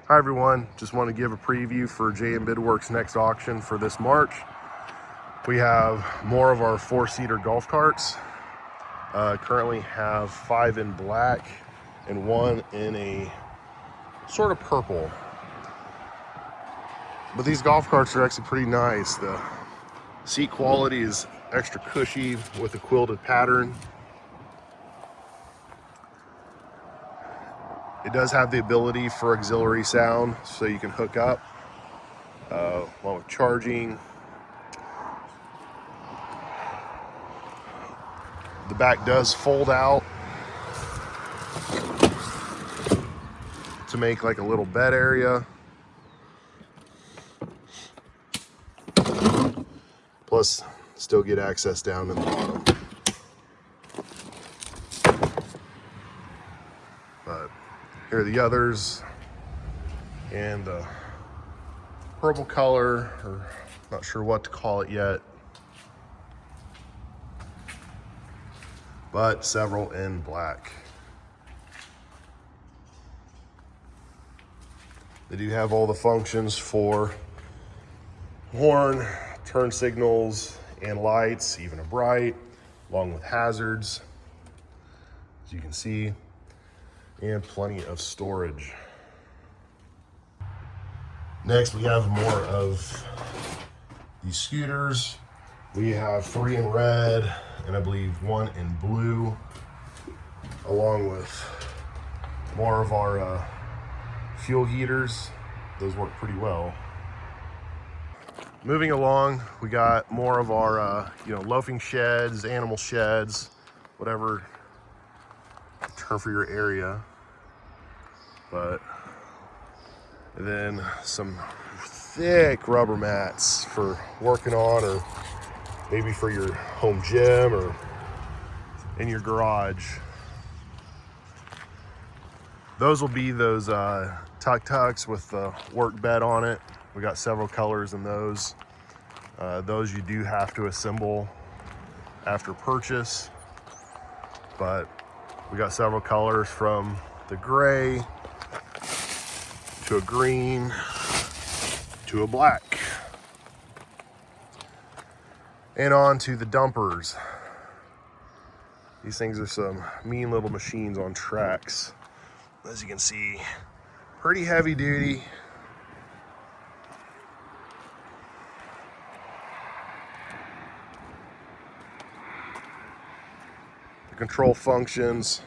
Hi everyone, just want to give a preview for J&B Bidworks' next auction for this March. We have more of our 4-seater golf carts. Currently have 5 in black and 1 in a sort of purple. But these golf carts are actually pretty nice. The seat quality is extra cushy with a quilted pattern. It does have the ability for auxiliary sound, so you can hook up along with charging. The back does fold out to make like a little bed area. Plus, still get access down in the bottom. But here are the others, and the purple color, or not sure what to call it yet, but several in black. They do have all the functions for horn, turn signals, and lights, even a bright, along with hazards, as you can see, and plenty of storage. Next, we have more of these scooters. We have 3 in red, and I believe 1 in blue, along with more of our fuel heaters. Those work pretty well. Moving along, we got more of our loafing sheds, animal sheds, whatever term for your area. And then some thick rubber mats for working on, or maybe for your home gym or in your garage. Those will be those Tuks with the work bed on it. We got several colors in those. Those you do have to assemble after purchase, but we got several colors, from the gray to a green to a black, and on to the dumpers. These things are some mean little machines on tracks. As you can see, pretty heavy duty. The control functions,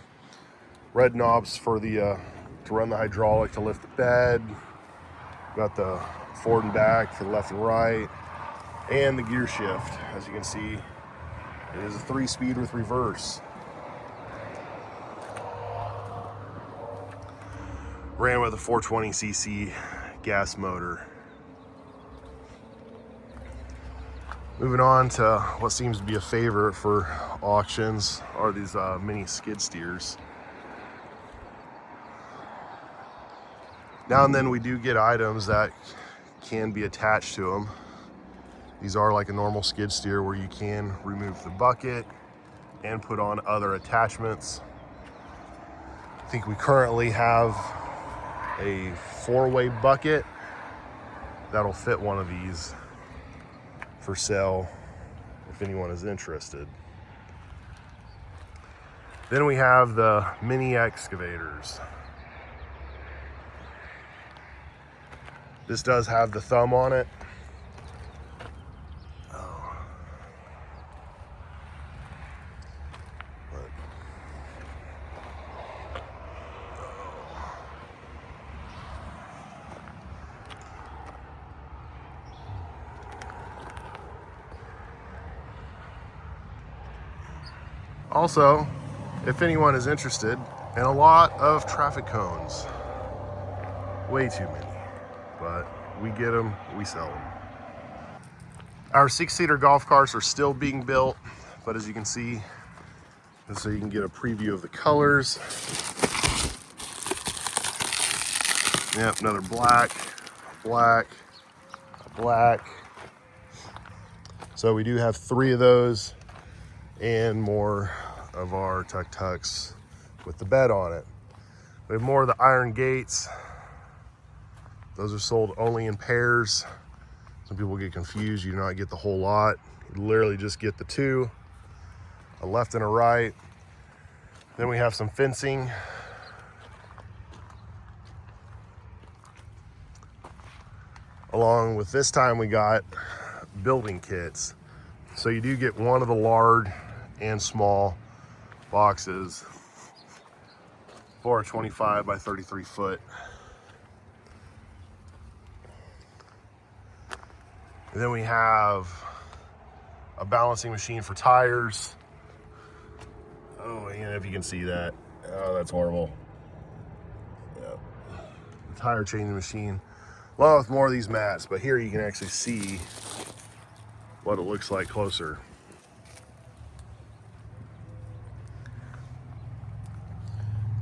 red knobs for the to run the hydraulic to lift the bed. Got the forward and back for the left and right, and the gear shift. As you can see, it is a 3-speed with reverse. Ran with a 420cc gas motor. Moving on to what seems to be a favorite for auctions are these mini skid steers. Now and then we do get items that can be attached to them. These are like a normal skid steer, where you can remove the bucket and put on other attachments. I think we currently have a 4-way bucket that'll fit one of these for sale if anyone is interested. Then we have the mini excavators. This does have the thumb on it. Also, if anyone is interested in a lot of traffic cones, way too many, but we get them, we sell them. Our 6-seater golf carts are still being built, but as you can see, and so you can get a preview of the colors. Yep, another black, black, black. So we do have 3 of those, and more of our Tuks with the bed on it. We have more of the iron gates, Those are sold only in pairs. Some people get confused. You do not get the whole lot. You literally just get the two, a left and a right. Then we have some fencing. Along with this time we got building kits. So you do get one of the large and small boxes for a 25 by 33 foot. And then we have a balancing machine for tires. Oh, and if you can see that. Oh, that's horrible. Yep. The tire changing machine. Along with more of these mats, but here you can actually see what it looks like closer.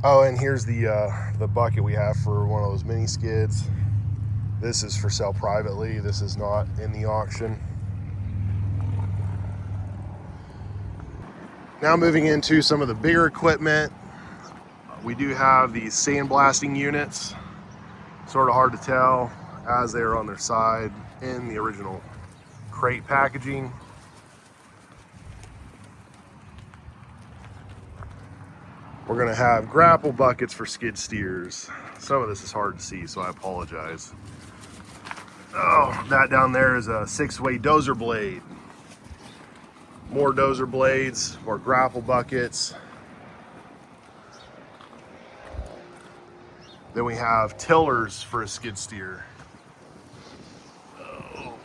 Oh, and here's the bucket we have for one of those mini skids. This is for sale privately. This is not in the auction. Now moving into some of the bigger equipment. We do have these sandblasting units. Sort of hard to tell as they are on their side in the original crate packaging. We're gonna have grapple buckets for skid steers. Some of this is hard to see, so I apologize. Oh, that down there is a 6-way dozer blade. More dozer blades, more grapple buckets. Then we have tillers for a skid steer. Oh.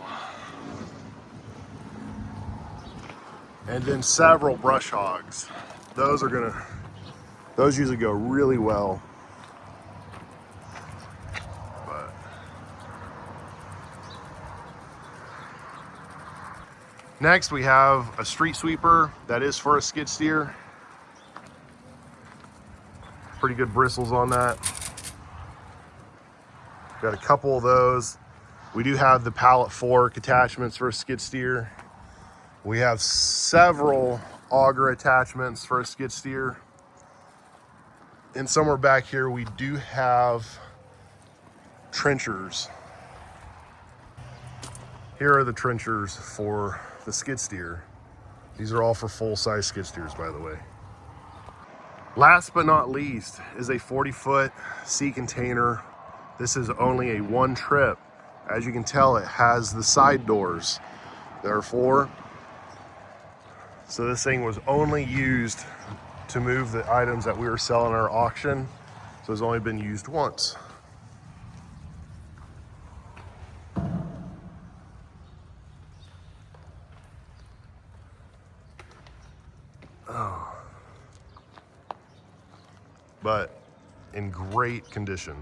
And then several brush hogs. Those usually go really well. Next, we have a street sweeper that is for a skid steer. Pretty good bristles on that. Got a couple of those. We do have the pallet fork attachments for a skid steer. We have several auger attachments for a skid steer. And somewhere back here, we do have trenchers. Here are the trenchers for the skid steer. These are all for full-size skid steers, by the way. Last but not least is a 40-foot sea container. This is only a one trip. As you can tell, it has the side doors. Therefore, so this thing was only used to move the items that we were selling at our auction. So it's only been used once. But in great condition.